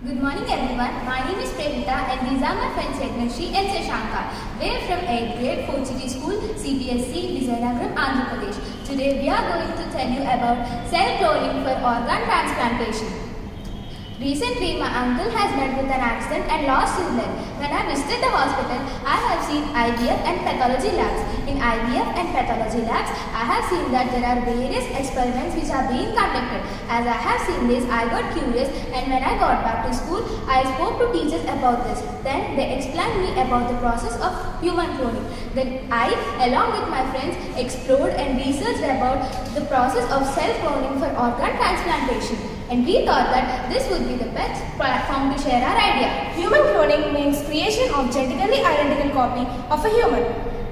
Good morning everyone. My name is Previta and these are my friends Yadnashi and Sashanka. We are from 8th grade, Fort City School, CPSC, Vizianagaram, Andhra Pradesh. Today we are going to tell you about cell cloning for organ transplantation. Recently, my uncle has met with an accident and lost his leg. When I visited the hospital, I have seen IVF and pathology labs. In IVF and pathology labs, I have seen that there are various experiments which are being conducted. As I have seen this, I got curious and when I got back to school, I spoke to teachers about this. Then they explained me about the process of human cloning. Then I, along with my friends, explored and researched about the process of cell cloning for organ transplantation. And we thought that this would be the best platform to share our idea. Human cloning means creation of genetically identical copy of a human.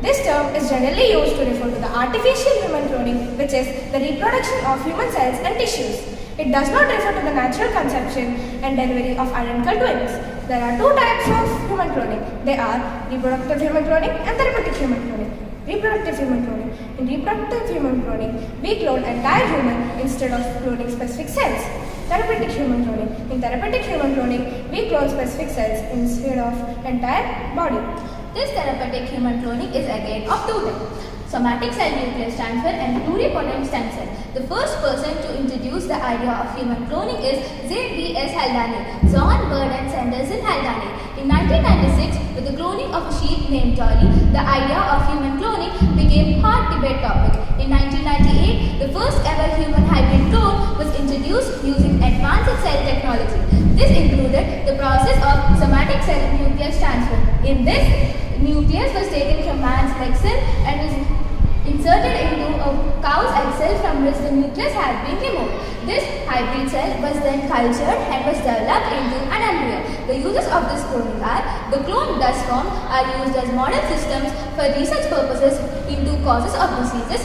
This term is generally used to refer to the artificial human cloning, which is the reproduction of human cells and tissues. It does not refer to the natural conception and delivery of identical twins. There are two types of human cloning. They are reproductive human cloning and therapeutic human cloning. Reproductive human cloning. In reproductive human cloning, we clone entire human instead of cloning specific cells. Therapeutic human cloning. In therapeutic human cloning, we clone specific cells instead of entire body. This therapeutic human cloning is again of two types: somatic cell nucleus transfer and pluripotent stem cell. The first person to introduce the idea of human cloning is Z.B.S. Haldane, John Bird and Sanderson Haldane. In 1996, with the cloning of a sheep named Dolly, the idea of human cloning became hot debate topic. In 1998, the first ever human hybrid clone was introduced using advanced cell technology. This included the process of somatic cell nucleus transfer. In this, nucleus was taken from man's leg cell and was inserted into a cow's egg cell from which the nucleus had been removed. This hybrid cell was then cultured and was developed into an embryo. The uses of this cloning are: the clone thus formed are used as model systems for research purposes into causes of diseases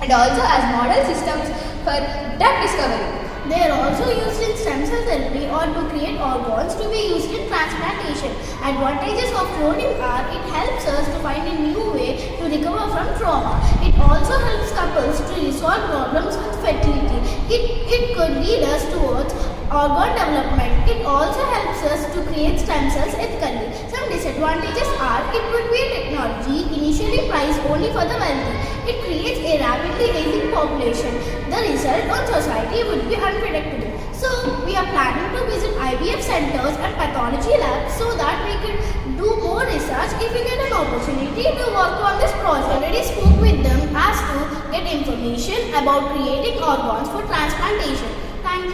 and also as model systems for drug discovery. They are also used in stem cell therapy or to create organs to be used in transplantation. Advantages of cloning are: it helps us to find a new way to recover from trauma. It also helps couples to resolve problems with fertility. It could lead us towards organ development. It also helps us to create stem cells ethically. Some disadvantages are: it could be a technology initially priced only for the wealthy. It creates a rapidly aging population. The result on society would be unpredictable. So, we are planning to visit IVF centers and pathology labs so that we can do more research if we get an opportunity to work on this project. Already spoke with them as to get information about creating organs for transplantation. Thank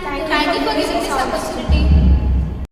you for giving this opportunity.